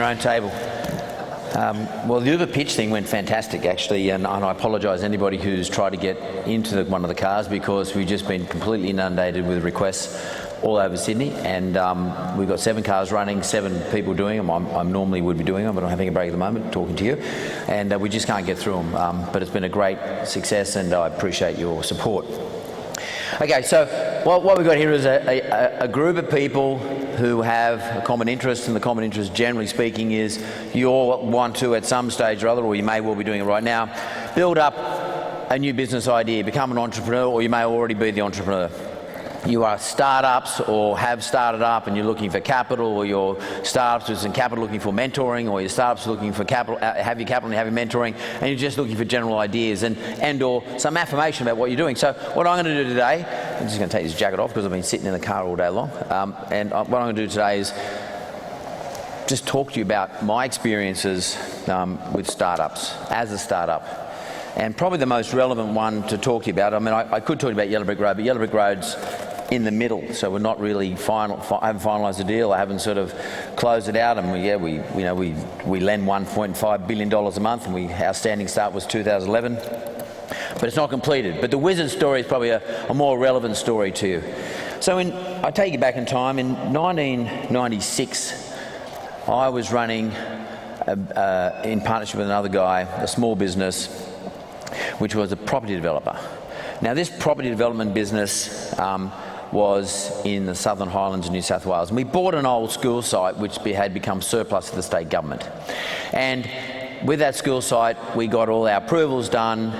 own table. Well, the Uber pitch thing went fantastic, actually, and I apologise to anybody who's tried to get into one of the cars, because we've just been completely inundated with requests all over Sydney, and we've got 7 cars running, 7 people doing them. I normally would be doing them, but I'm having a break at the moment talking to you, and we just can't get through them. But it's been a great success, and I appreciate your support. Okay, so what we've got here is a group of people who have a common interest, and the common interest, generally speaking, is you all want to, at some stage or other, or you may well be doing it right now, build up a new business idea, become an entrepreneur, or you may already be the entrepreneur. You are startups or have started up and you're looking for capital, or your startups with some capital looking for mentoring, or your startups looking for capital, have your capital and have your mentoring, and you're just looking for general ideas and or some affirmation about what you're doing. So what I'm going to do today, I'm just going to take this jacket off because I've been sitting in the car all day long, and what I'm going to do today is just talk to you about my experiences with startups, as a startup. And probably the most relevant one to talk to you about, I mean, I could talk about Yellow Brick Road, but Yellow Brick Road's in the middle, so we're not really I haven't finalised the deal. I haven't sort of closed it out, and we lend $1.5 billion a month, and our standing start was 2011, but it's not completed. But the Wizard story is probably a more relevant story to you. So I take you back in time. In 1996, I was running in partnership with another guy, a small business, which was a property developer. Now, this property development business was in the Southern Highlands of New South Wales, and we bought an old school site which had become surplus to the state government. And with that school site, we got all our approvals done,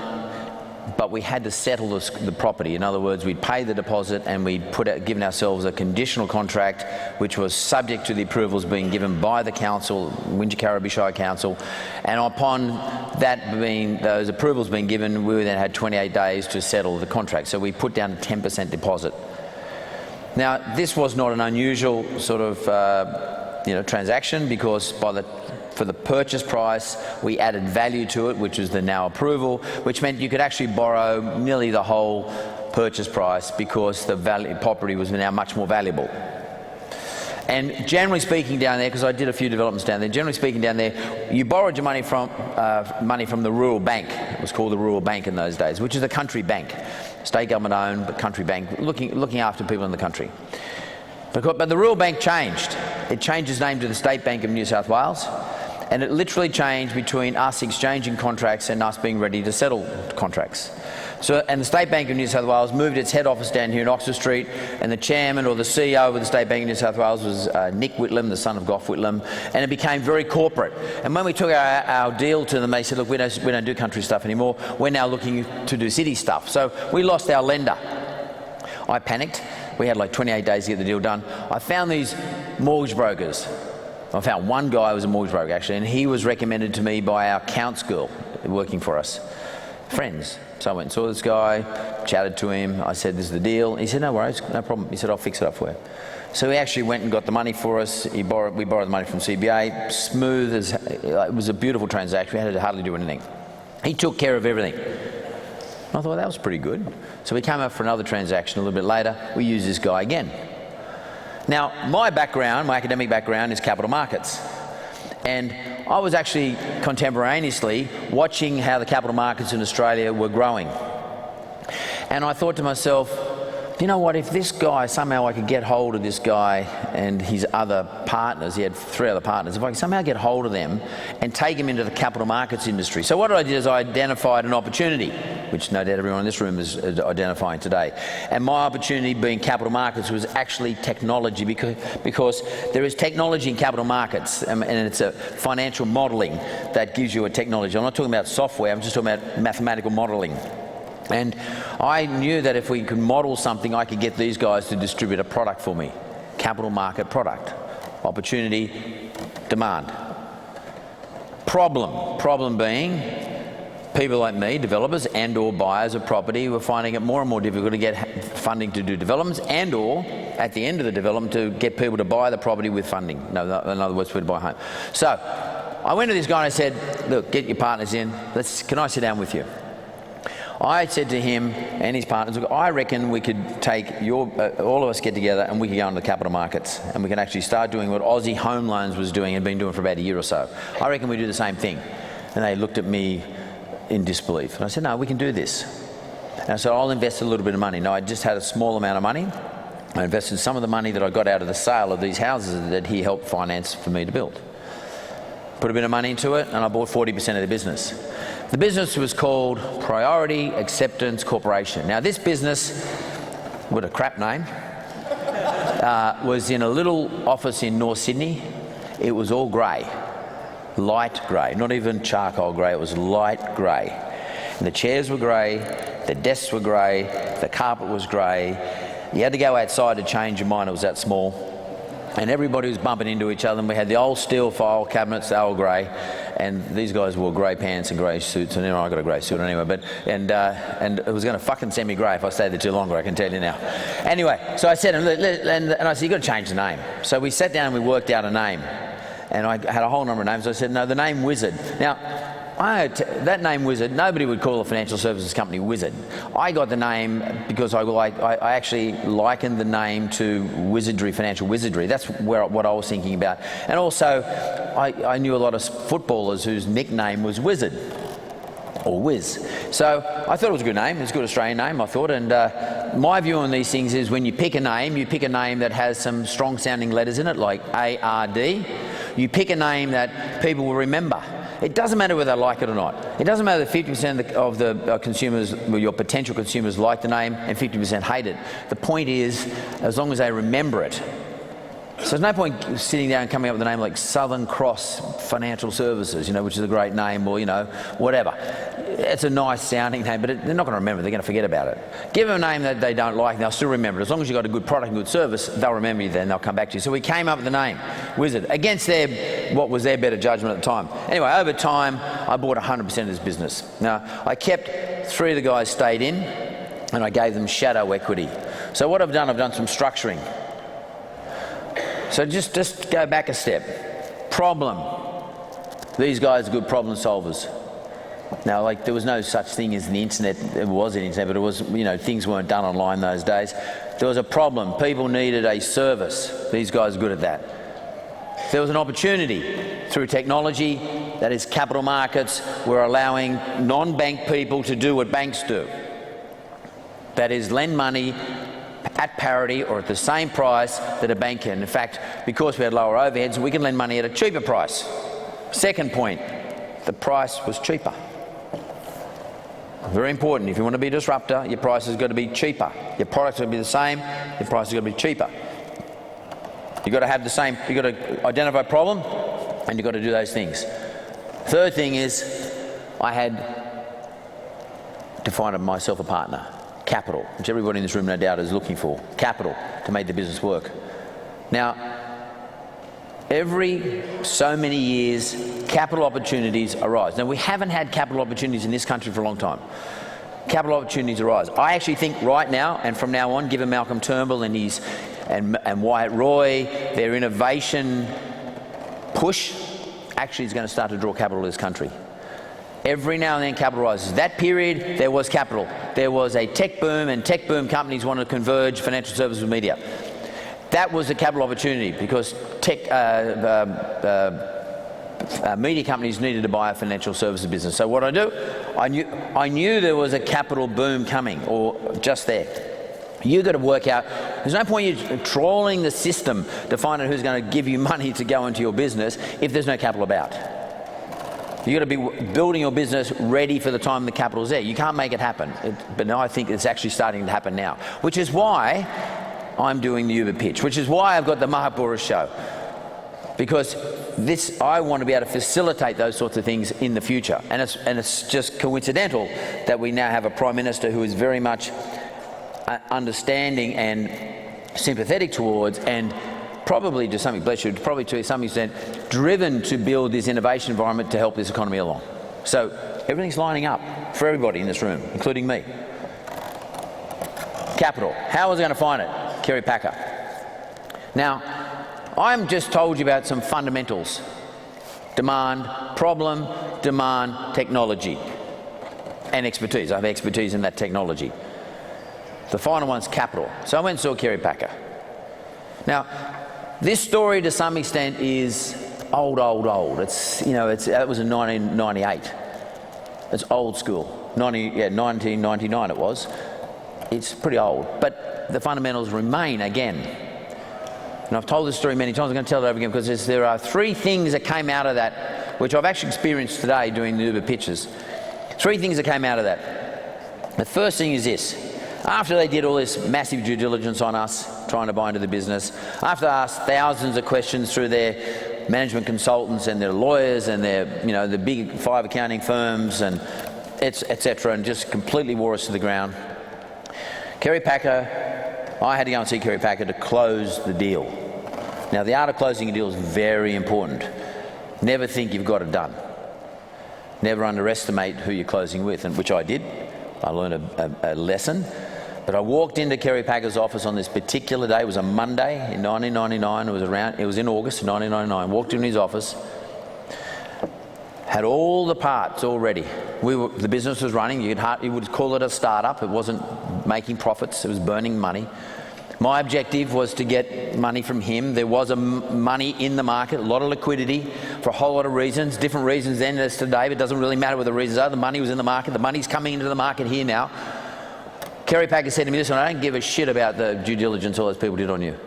but we had to settle the property. In other words, we'd pay the deposit, and we'd given ourselves a conditional contract which was subject to the approvals being given by the council, Wingecarribee Shire Council, and upon those approvals being given, we then had 28 days to settle the contract. So we put down a 10% deposit. Now, this was not an unusual sort of transaction, because for the purchase price, we added value to it, which is the now approval, which meant you could actually borrow nearly the whole purchase price, because the property was now much more valuable. And generally speaking down there, because I did a few developments down there, generally speaking down there, you borrowed your money from the rural bank. It was called the rural bank in those days, which is a country bank, state government owned, but country bank, looking after people in the country. But the rural bank changed. It changed its name to the State Bank of New South Wales, and it literally changed between us exchanging contracts and us being ready to settle contracts. And the State Bank of New South Wales moved its head office down here in Oxford Street, and the chairman or the CEO of the State Bank of New South Wales was Nick Whitlam, the son of Gough Whitlam, and it became very corporate. And when we took our deal to them, they said, look, we don't do country stuff anymore, we're now looking to do city stuff. So we lost our lender. I panicked. We had like 28 days to get the deal done. I found these mortgage brokers. I found one guy who was a mortgage broker, actually, and he was recommended to me by our accounts girl working for us, friends. So I went and saw this guy, chatted to him. I said, this is the deal. He said, no worries, no problem. He said, I'll fix it up for you. So he actually went and got the money for us. We borrowed the money from CBA, smooth as, it was a beautiful transaction. We had to hardly do anything. He took care of everything. I thought, that was pretty good. So we came up for another transaction a little bit later. We used this guy again. Now, my academic background is capital markets. And I was actually contemporaneously watching how the capital markets in Australia were growing. And I thought to myself, you know what, if this guy, somehow I could get hold of this guy and his other partners, he had 3 other partners, if I could somehow get hold of them and take them into the capital markets industry. So what I did is I identified an opportunity, which no doubt everyone in this room is identifying today. And my opportunity being capital markets was actually technology, because there is technology in capital markets, and it's a financial modelling that gives you a technology. I'm not talking about software, I'm just talking about mathematical modelling. And I knew that if we could model something, I could get these guys to distribute a product for me. Capital market product. Opportunity, demand. Problem being, people like me, developers and or buyers of property, were finding it more and more difficult to get funding to do developments, and or at the end of the development to get people to buy the property with funding. No, in other words, for to buy a home. So I went to this guy and I said, look, get your partners in. Can I sit down with you? I said to him and his partners, look, I reckon we could take all of us get together and we could go into the capital markets and we can actually start doing what Aussie Home Loans was doing and been doing for about a year or so. I reckon we do the same thing. And they looked at me in disbelief. And I said, no, we can do this. And I said, I'll invest a little bit of money. Now, I just had a small amount of money. I invested some of the money that I got out of the sale of these houses that he helped finance for me to build. Put a bit of money into it and I bought 40% of the business. The business was called Priority Acceptance Corporation. Now this business, with a crap name, was in a little office in North Sydney. It was all grey, light grey, not even charcoal grey, it was light grey. And the chairs were grey, the desks were grey, the carpet was grey. You had to go outside to change your mind, it was that small. And everybody was bumping into each other, and we had the old steel file cabinets, they were grey, and these guys wore grey pants and grey suits, and I got a grey suit anyway, and it was going to fucking send me grey if I stayed there too longer, I can tell you now. Anyway, so I said, and I said, you've got to change the name. So we sat down and we worked out a name, and I had a whole number of names. So I said, no, the name Wizard. Now, that name Wizard, nobody would call a financial services company Wizard. I got the name because I actually likened the name to wizardry, financial wizardry. That's what I was thinking about. And also, I knew a lot of footballers whose nickname was Wizard, or Wiz. So I thought it was a good name. It was a good Australian name, I thought. And my view on these things is when you pick a name that has some strong sounding letters in it, like ARD. You pick a name that people will remember. It doesn't matter whether they like it or not. It doesn't matter that 50% of the consumers, your potential consumers, like the name and 50% hate it. The point is, as long as they remember it. So there's no point sitting down and coming up with a name like Southern Cross Financial Services, which is a great name, or, whatever. It's a nice sounding name, but they're not going to remember it. They're going to forget about it. Give them a name that they don't like, and they'll still remember it. As long as you've got a good product and good service, they'll remember you then, they'll come back to you. So we came up with the name, Wizard, against what was their better judgment at the time. Anyway, over time, I bought 100% of this business. Now, I kept 3 of the guys stayed in, and I gave them shadow equity. So what I've done some structuring. So just go back a step. Problem. These guys are good problem solvers. Now, there was no such thing as the internet. There was an internet, but it was, things weren't done online those days. There was a problem. People needed a service. These guys are good at that. There was an opportunity through technology, that is capital markets, we're allowing non-bank people to do what banks do. That is lend money at parity or at the same price that a bank can. In fact, because we had lower overheads, we can lend money at a cheaper price. Second point, the price was cheaper. Very important. If you want to be a disruptor, your price has got to be cheaper. Your product's got to be the same, your price has got to be cheaper. You've got to have the same, you've got to identify a problem, and you've got to do those things. Third thing is, I had to find myself a partner. Capital, which everybody in this room no doubt is looking for. Capital to make the business work. Now, every so many years, capital opportunities arise. Now, we haven't had capital opportunities in this country for a long time. Capital opportunities arise. I actually think right now, and from now on, given Malcolm Turnbull and Wyatt Roy, their innovation push actually is going to start to draw capital to this country. Every now and then capital rises. That period, there was capital. There was a tech boom, and tech boom companies wanted to converge financial services with media. That was a capital opportunity because media companies needed to buy a financial services business. So what I do, I knew there was a capital boom coming, or just there. You've got to work out, there's no point you trawling the system to find out who's going to give you money to go into your business if there's no capital about. You've got to be building your business ready for the time the capital's there. You can't make it happen. But I think it's actually starting to happen now, which is why I'm doing the Uber pitch, which is why I've got the Bouris show. Because I want to be able to facilitate those sorts of things in the future. And it's just coincidental that we now have a Prime Minister who is very much understanding and sympathetic towards, and probably to some extent driven to build this innovation environment to help this economy along. So everything's lining up for everybody in this room, including me. Capital. How was I going to find it? Kerry Packer. Now, I'm just told you about some fundamentals. Demand, problem, demand, technology. and expertise. I have expertise in that technology. The final one's capital. So I went and saw Kerry Packer. Now, this story to some extent is old. It's, you know, that was in 1998. It's old school. 1999 it was. It's pretty old, but the fundamentals remain again. And I've told this story many times. I'm going to tell it over again because there are three things that came out of that, which I've actually experienced today doing the Uber pitches. Three things that came out of that. The first thing is this. After they did all this massive due diligence on us, trying to buy into the business, after they asked thousands of questions through their management consultants and their lawyers and their, you know, the big 5 accounting firms and etc., and just completely wore us to the ground, Kerry Packer, I had to go and see Kerry Packer to close the deal. Now, the art of closing a deal is very important. Never think you've got it done. Never underestimate who you're closing with, and which I did. I learned a lesson. But I walked into Kerry Packer's office on this particular day. It was a Monday in 1999. It was in August 1999. Walked into his office, had all the parts all ready. The business was running. You would call it a startup. It wasn't making profits. It was burning money. My objective was to get money from him. There was money in the market, a lot of liquidity for a whole lot of reasons, different reasons then as today. But it doesn't really matter what the reasons are. The money was in the market. The money's coming into the market here now. Kerry Packer said to me, listen, I don't give a shit about the due diligence all those people did on you.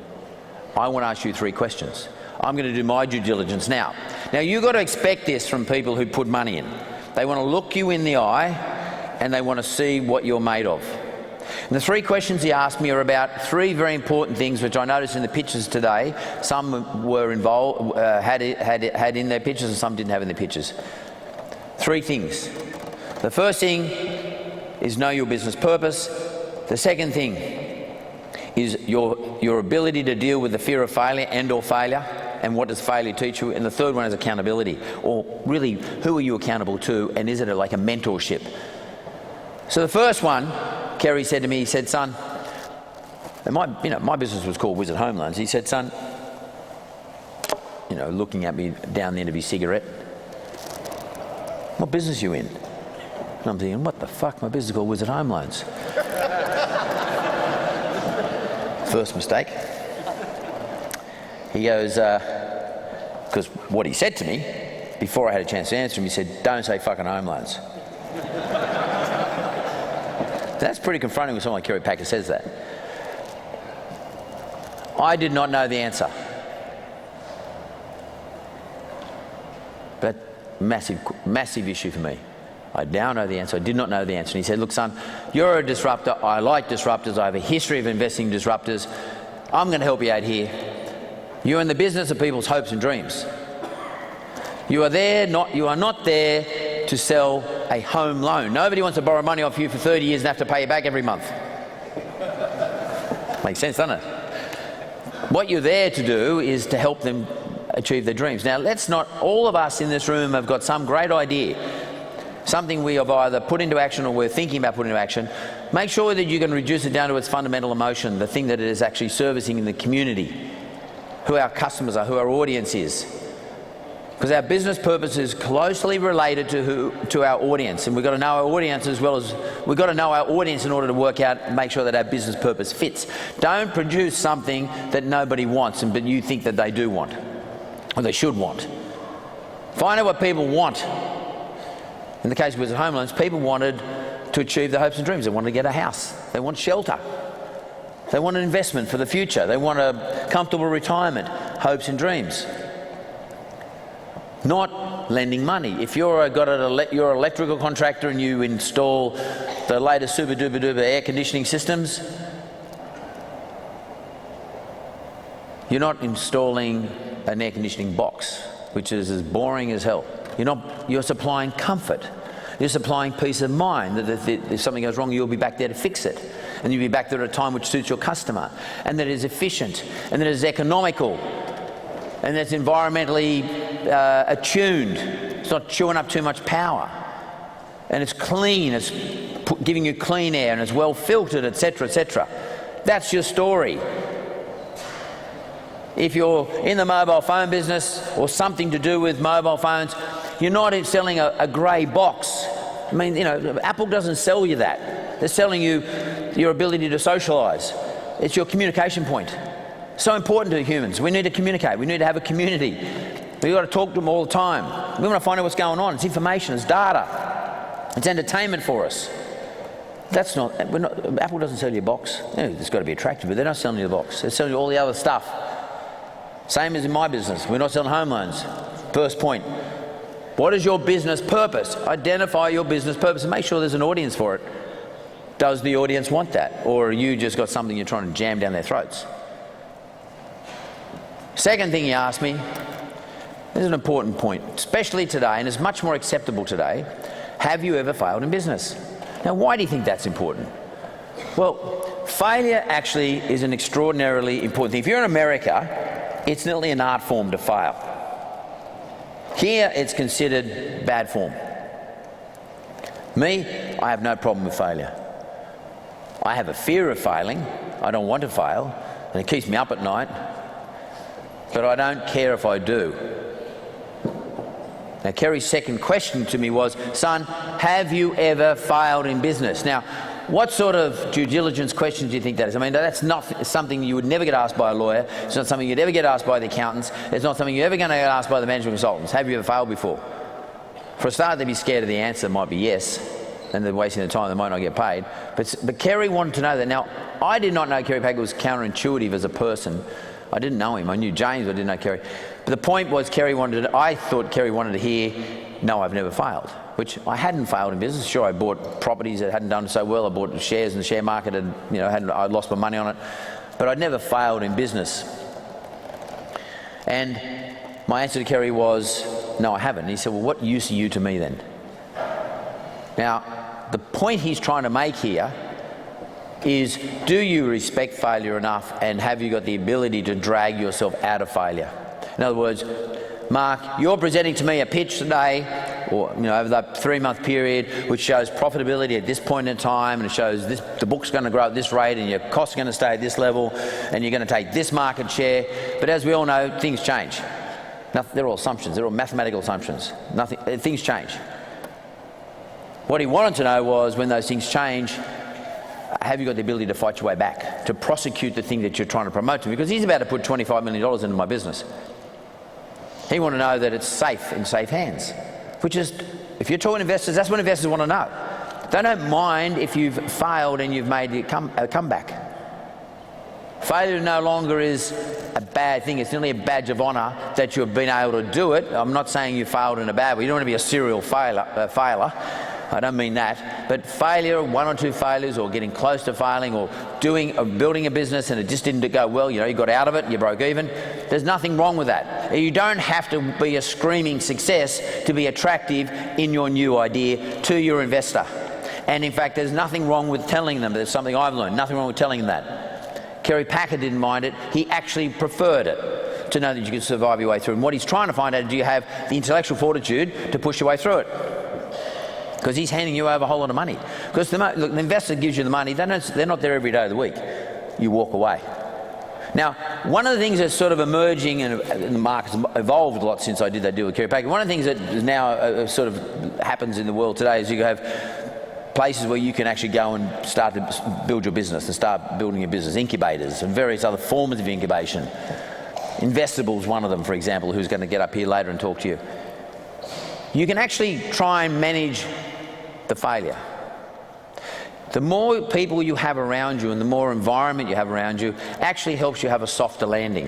I want to ask you 3 questions. I'm going to do my due diligence now. Now, you've got to expect this from people who put money in. They want to look you in the eye and they want to see what you're made of. And the 3 questions he asked me are about 3 very important things, which I noticed in the pitches today. Some were involved, had in their pitches, and some didn't have in their pitches. 3 things. The first thing is know your business purpose. The second thing is your ability to deal with the fear of failure and/or failure, and what does failure teach you? And the third one is accountability, or really, who are you accountable to, and is it like a mentorship? So the first one, Kerry said to me, he said, son, and my business was called Wizard Home Loans. He said, son, looking at me down the end of his cigarette, what business are you in? And I'm thinking, what the fuck? My business is called Wizard Home Loans. First mistake. He goes, because what he said to me, before I had a chance to answer him, he said, don't say fucking home loans. That's pretty confronting when someone like Kerry Packer says that. I did not know the answer. But massive issue for me. I now know the answer. I did not know the answer. And he said, look, son, you're a disruptor. I like disruptors. I have a history of investing in disruptors. I'm going to help you out here. You're in the business of people's hopes and dreams. You are not there to sell a home loan. Nobody wants to borrow money off you for 30 years and have to pay you back every month. Makes sense, doesn't it? What you're there to do is to help them achieve their dreams. Now, all of us in this room have got some great idea, something we have either put into action or we're thinking about putting into action. Make sure that you can reduce it down to its fundamental emotion, the thing that it is actually servicing in the community, who our customers are, who our audience is. Because our business purpose is closely related to our audience, and we've got to know our audience as well as we've got to know our audience in order to work out and make sure that our business purpose fits. Don't produce something that nobody wants, but you think that they do want, or they should want. Find out what people want. In the case of Wizard Home Loans, people wanted to achieve their hopes and dreams. They wanted to get a house. They want shelter. They want an investment for the future. They want a comfortable retirement, hopes and dreams. Not lending money. If you're an electrical contractor and you install the latest super duper duper air conditioning systems, you're not installing an air conditioning box, which is as boring as hell. You're supplying comfort. You're supplying peace of mind that if something goes wrong, you'll be back there to fix it. And you'll be back there at a time which suits your customer. And that it is efficient. And that it is economical. And that it's environmentally attuned. It's not chewing up too much power. And it's clean. It's giving you clean air. And it's well filtered, etc., etc. That's your story. If you're in the mobile phone business or something to do with mobile phones, you're not selling a grey box I mean, you know, Apple doesn't sell you that. They're selling you your ability to socialise. It's your communication point. So important to humans. We need to communicate. We need to have a community. We've got to talk to them all the time. We want to find out what's going on. It's information, it's data, it's entertainment for us. That's not, Apple doesn't sell you a box. You know, it's got to be attractive, but they're not selling you the box. They're selling you all the other stuff. Same as in my business. We're not selling home loans. First point. What is your business purpose? Identify your business purpose and make sure there's an audience for it. Does the audience want that? Or are you just got something you're trying to jam down their throats? Second thing he asked me, this is an important point, especially today, and it's much more acceptable today. Have you ever failed in business? Now, why do you think that's important? Well, failure actually is an extraordinarily important thing. If you're in America, it's nearly an art form to fail. Here, it's considered bad form. Me, I have no problem with failure. I have a fear of failing. I don't want to fail, and it keeps me up at night. But I don't care if I do. Now, Kerry's second question to me was, son, have you ever failed in business? Now, what sort of due diligence questions do you think that is? I mean, that's not something you would never get asked by a lawyer. It's not something you'd ever get asked by the accountants. It's not something you're ever going to get asked by the management consultants. Have you ever failed before? For a start, they'd be scared of the answer. It might be yes, and they're wasting their time. They might not get paid. But Kerry wanted to know that. Now, I did not know Kerry Packer was counterintuitive as a person. I didn't know him. I knew James, but I didn't know Kerry. But the point was, I thought Kerry wanted to hear, no, I've never failed, which I hadn't failed in business. Sure, I bought properties that hadn't done so well. I bought shares in the share market and, you know, I'd lost my money on it. But I'd never failed in business. And my answer to Kerry was, no, I haven't. And he said, well, what use are you to me then? Now, the point he's trying to make here is, do you respect failure enough, and have you got the ability to drag yourself out of failure? In other words, Mark, you're presenting to me a pitch today, or, you know, over that 3-month period, which shows profitability at this point in time, and it shows this, the book's going to grow at this rate, and your costs are going to stay at this level, and you're going to take this market share. But as we all know, things change. They're all assumptions. They're all mathematical assumptions. Things change. What he wanted to know was, when those things change, have you got the ability to fight your way back, to prosecute the thing that you're trying to promote to me? Because he's about to put $25 million into my business. He wanted to know that it's safe, in safe hands, which is, if you're talking investors, that's what investors want to know. They don't mind if you've failed and you've made a comeback. Failure no longer is a bad thing. It's nearly a badge of honour that you've been able to do it. I'm not saying you failed in a bad way. You don't want to be a serial failure. I don't mean that, but failure, 1 or 2 failures, or getting close to failing, or building a business and it just didn't go well, you know, you got out of it, you broke even. There's nothing wrong with that. You don't have to be a screaming success to be attractive in your new idea to your investor. And in fact, there's nothing wrong with telling them. There's something I've learned, nothing wrong with telling them that. Kerry Packer didn't mind it. He actually preferred it, to know that you could survive your way through. And what he's trying to find out, do you have the intellectual fortitude to push your way through it? Because he's handing you over a whole lot of money. Because the investor gives you the money, they're not there every day of the week. You walk away. Now, one of the things that's sort of emerging, and the market's evolved a lot since I did that deal with Kerry Packer, one of the things that is now sort of happens in the world today is you have places where you can actually go and start to build your business and start building your business, incubators and various other forms of incubation. Investable's one of them, for example, who's going to get up here later and talk to you. You can actually try and manage the failure. The more people you have around you and the more environment you have around you actually helps you have a softer landing.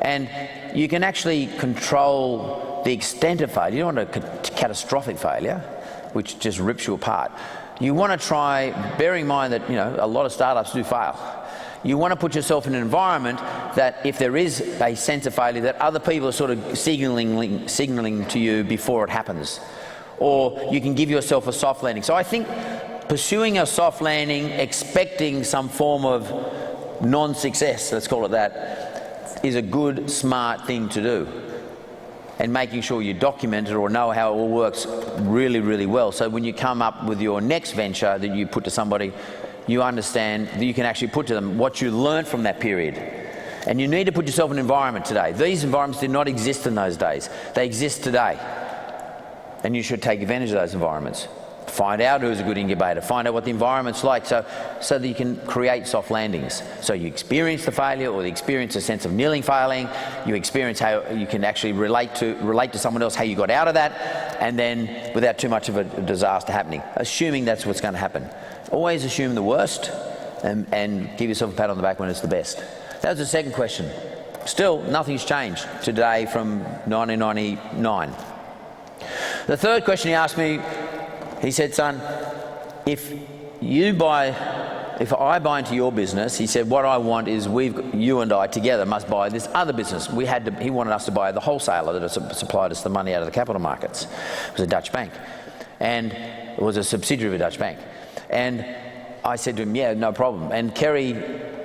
And you can actually control the extent of failure. You don't want a catastrophic failure, which just rips you apart. You want to try, bearing in mind that, you know, a lot of startups do fail. You want to put yourself in an environment that if there is a sense of failure, that other people are sort of signalling to you before it happens. Or you can give yourself a soft landing. So I think pursuing a soft landing, expecting some form of non-success, let's call it that, is a good, smart thing to do. And making sure you document it or know how it all works really, really well. So when you come up with your next venture that you put to somebody, you understand that you can actually put to them what you learned from that period. And you need to put yourself in an environment today. These environments did not exist in those days. They exist today. And you should take advantage of those environments. Find out who's a good incubator. Find out what the environment's like, so that you can create soft landings. So you experience the failure, or you experience a sense of nearly failing. You experience how you can actually relate to someone else how you got out of that, and then without too much of a disaster happening. Assuming that's what's going to happen. Always assume the worst, and give yourself a pat on the back when it's the best. That was the second question. Still, nothing's changed today from 1999. The third question he asked me, he said, son, if I buy into your business, he said, what I want is you and I together must buy this other business. He wanted us to buy the wholesaler that supplied us the money out of the capital markets. It was a Dutch bank, and it was a subsidiary of a Dutch bank. And I said to him, yeah, no problem. And Kerry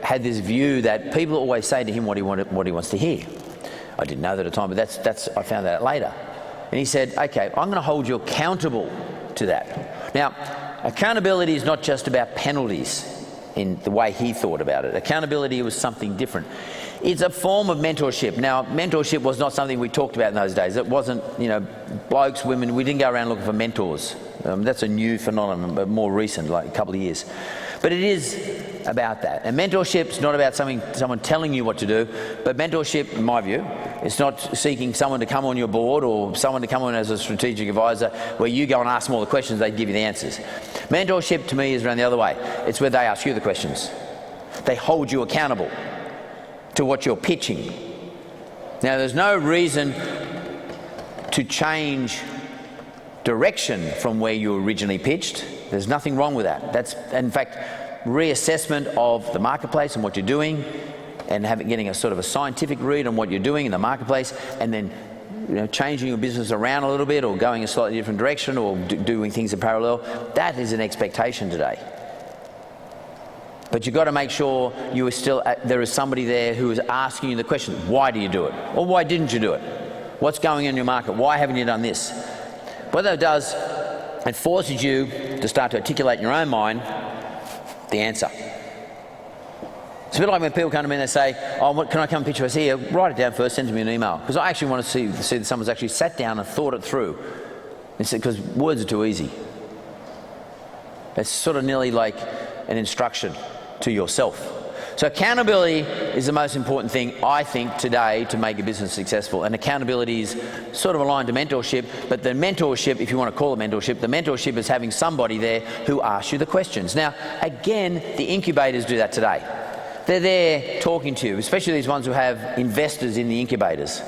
had this view that people always say to him what he wants to hear. I didn't know that at the time, but I found that out later. And he said, okay, I'm going to hold you accountable to that. Now, accountability is not just about penalties in the way he thought about it. Accountability was something different. It's a form of mentorship. Now, mentorship was not something we talked about in those days. It wasn't, blokes, women, we didn't go around looking for mentors. That's a new phenomenon, but more recent, like a couple of years. But it is about that. And mentorship is not about someone telling you what to do, but mentorship, in my view, it's not seeking someone to come on your board or someone to come on as a strategic advisor where you go and ask them all the questions, they give you the answers. Mentorship to me is around the other way. It's where they ask you the questions. They hold you accountable to what you're pitching. Now, there's no reason to change direction from where you originally pitched. There's nothing wrong with that. That's, in fact, reassessment of the marketplace and what you're doing, and getting a sort of a scientific read on what you're doing in the marketplace, and then changing your business around a little bit, or going a slightly different direction, or doing things in parallel. That is an expectation today. But you've got to make sure you are still there is somebody there who is asking you the question, why do you do it? Or why didn't you do it? What's going on in your market? Why haven't you done this? What that does, it forces you to start to articulate in your own mind the answer. It's a bit like when people come to me and they say, oh, can I come pitch you? I say, yeah, write it down first, send me an email. Because I actually want to see that someone's actually sat down and thought it through. Because words are too easy. It's sort of nearly like an instruction to yourself. So accountability is the most important thing, I think, today to make a business successful. And accountability is sort of aligned to mentorship, but the mentorship, if you want to call it mentorship, the mentorship is having somebody there who asks you the questions. Now, again, the incubators do that today. They're there talking to you, especially these ones who have investors in the incubators.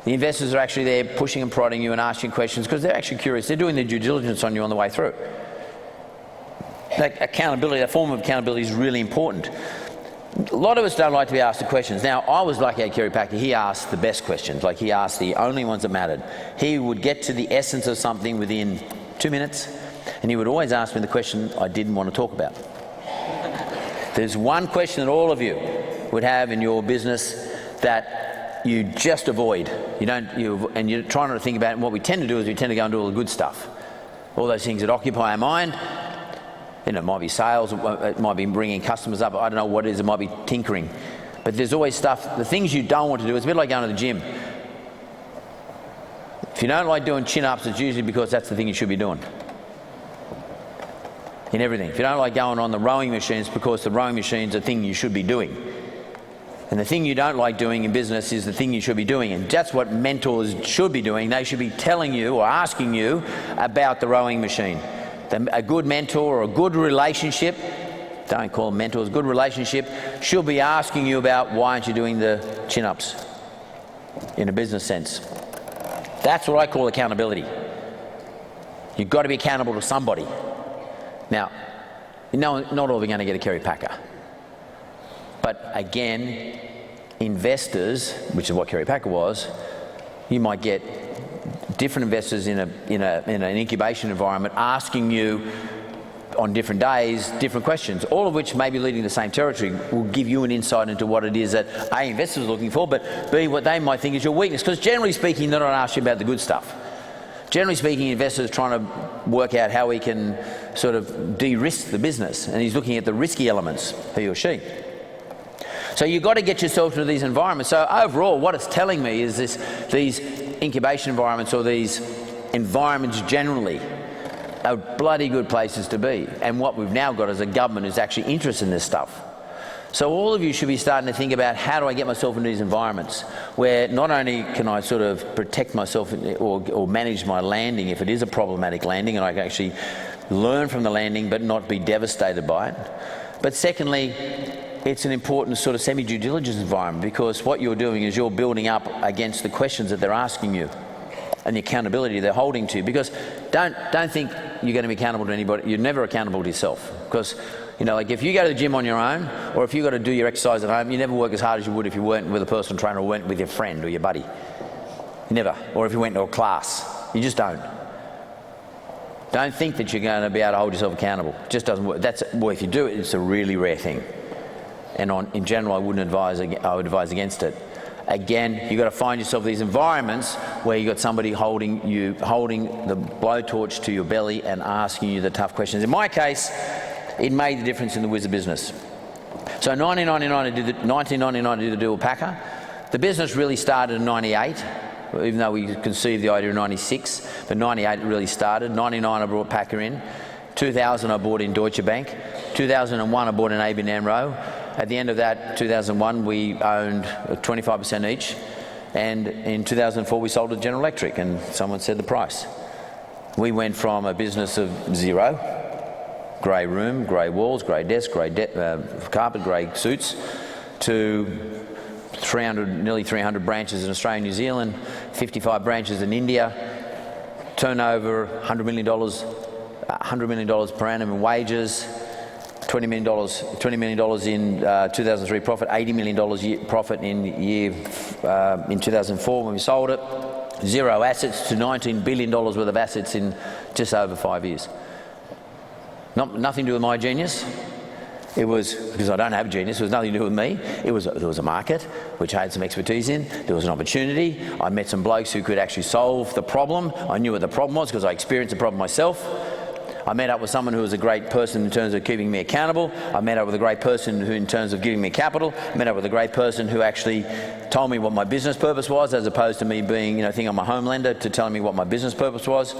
The investors are actually there pushing and prodding you and asking questions because they're actually curious. They're doing their due diligence on you on the way through. That accountability, that form of accountability is really important. A lot of us don't like to be asked the questions. Now, I was lucky at Kerry Packer. He asked the best questions. Like, he asked the only ones that mattered. He would get to the essence of something within 2 minutes, and he would always ask me the question I didn't want to talk about. There's one question that all of you would have in your business that you just avoid. And you're trying to think about it. And what we tend to do is we tend to go and do all the good stuff. All those things that occupy our mind. It might be sales, it might be bringing customers up, I don't know what it is, it might be tinkering. But there's always stuff, the things you don't want to do, it's a bit like going to the gym. If you don't like doing chin-ups, it's usually because that's the thing you should be doing. In everything. If you don't like going on the rowing machine, it's because the rowing machine's a thing you should be doing. And the thing you don't like doing in business is the thing you should be doing. And that's what mentors should be doing. They should be telling you or asking you about the rowing machine. A good mentor or a good relationship, don't call them mentors, good relationship, should be asking you about why aren't you doing the chin-ups in a business sense. That's what I call accountability. You've got to be accountable to somebody. Now, not all are going to get a Kerry Packer. But again, investors, which is what Kerry Packer was, you might get different investors in an incubation environment asking you on different days different questions, all of which may be leading to the same territory, will give you an insight into what it is that A, investors are looking for, but B, what they might think is your weakness. Because generally speaking, they're not asking about the good stuff. Generally speaking, investors are trying to work out how he can sort of de-risk the business, and he's looking at the risky elements, he or she. So you've got to get yourself into these environments. So overall, what it's telling me is these incubation environments, or these environments generally, are bloody good places to be. And what we've now got is a government who's actually interested in this stuff. So all of you should be starting to think about, how do I get myself into these environments where not only can I sort of protect myself or manage my landing if it is a problematic landing, and I can actually learn from the landing but not be devastated by it. But secondly, it's an important sort of semi-due diligence environment, because what you're doing is you're building up against the questions that they're asking you and the accountability they're holding to. Because don't think you're going to be accountable to anybody. You're never accountable to yourself. Because, you know, like if you go to the gym on your own, or if you've got to do your exercise at home, you never work as hard as you would if you weren't with a personal trainer or weren't with your friend or your buddy. Never. Or if you went to a class. You just don't. Don't think that you're going to be able to hold yourself accountable. It just doesn't work. Well, if you do it, it's a really rare thing. And in general, I would advise against it. Again, you've got to find yourself these environments where you've got somebody holding the blowtorch to your belly and asking you the tough questions. In my case, it made the difference in the wizard business. So in 1999, I did the dual packer. The business really started in 98, even though we conceived the idea in 96, but 98 it really started. 99 I brought Packer in. 2000 I bought in Deutsche Bank. 2001 I bought in ABN AMRO. At the end of that, 2001, we owned 25% each. And in 2004, we sold to General Electric, and someone said the price. We went from a business of zero, grey room, grey walls, grey desk, grey carpet, grey suits, to nearly 300 branches in Australia and New Zealand, 55 branches in India, turnover $100 million per annum in wages, $20 million in 2003 profit, $80 million profit in 2004 when we sold it. Zero assets to $19 billion worth of assets in just over 5 years. Nothing to do with my genius. It was, because I don't have genius, it was nothing to do with me. There was a market which I had some expertise in. There was an opportunity. I met some blokes who could actually solve the problem. I knew what the problem was because I experienced the problem myself. I met up with someone who was a great person in terms of keeping me accountable. I met up with a great person who, in terms of giving me capital, I met up with a great person who actually told me what my business purpose was, as opposed to me being, thinking I'm a home lender, to telling me what my business purpose was.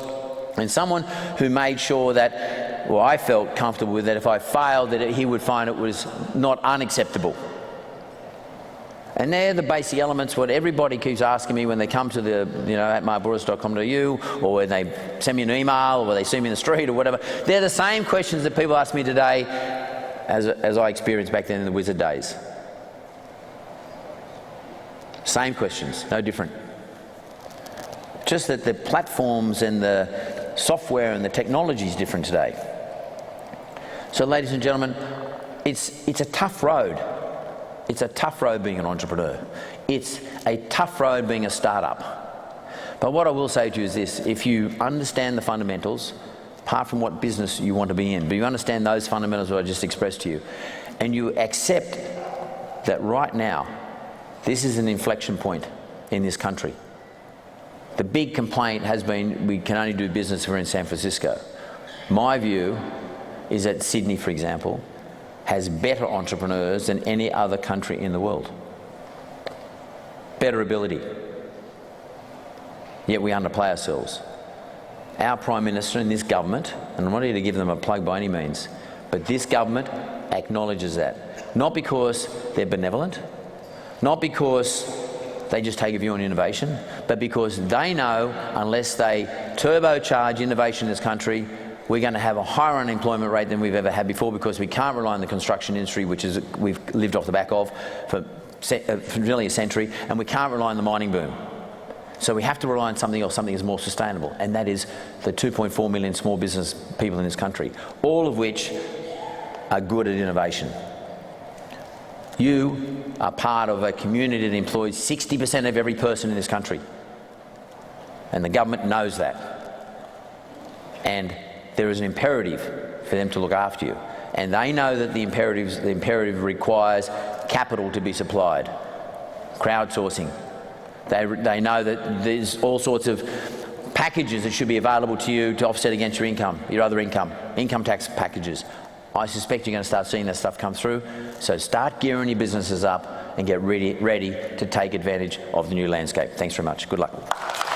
And someone who made sure that, well, I felt comfortable with that if I failed, that he would find it was not unacceptable. And they're the basic elements what everybody keeps asking me when they come to the, at markbouris.com.au, or when they send me an email, or they see me in the street or whatever. They're the same questions that people ask me today as I experienced back then in the wizard days. Same questions, no different. Just that the platforms and the software and the technology is different today. So, ladies and gentlemen, it's a tough road. It's a tough road being an entrepreneur. It's a tough road being a startup. But what I will say to you is this: if you understand the fundamentals, apart from what business you want to be in, but you understand those fundamentals that I just expressed to you, and you accept that right now, this is an inflection point in this country. The big complaint has been we can only do business if we're in San Francisco. My view is that Sydney, for example, has better entrepreneurs than any other country in the world. Better ability. Yet we underplay ourselves. Our Prime Minister and this government, and I'm not here to give them a plug by any means, but this government acknowledges that. Not because they're benevolent, not because they just take a view on innovation, but because they know unless they turbocharge innovation in this country, we're going to have a higher unemployment rate than we've ever had before, because we can't rely on the construction industry, which is we've lived off the back of for nearly a century, and we can't rely on the mining boom. So we have to rely on something else, something that's more sustainable, and that is the 2.4 million small business people in this country, all of which are good at innovation. You are part of a community that employs 60% of every person in this country, and the government knows that. And there is an imperative for them to look after you. And they know that the imperative requires capital to be supplied, crowdsourcing. They know that there's all sorts of packages that should be available to you to offset against your income, your other income tax packages. I suspect you're going to start seeing that stuff come through. So start gearing your businesses up and get ready to take advantage of the new landscape. Thanks very much. Good luck.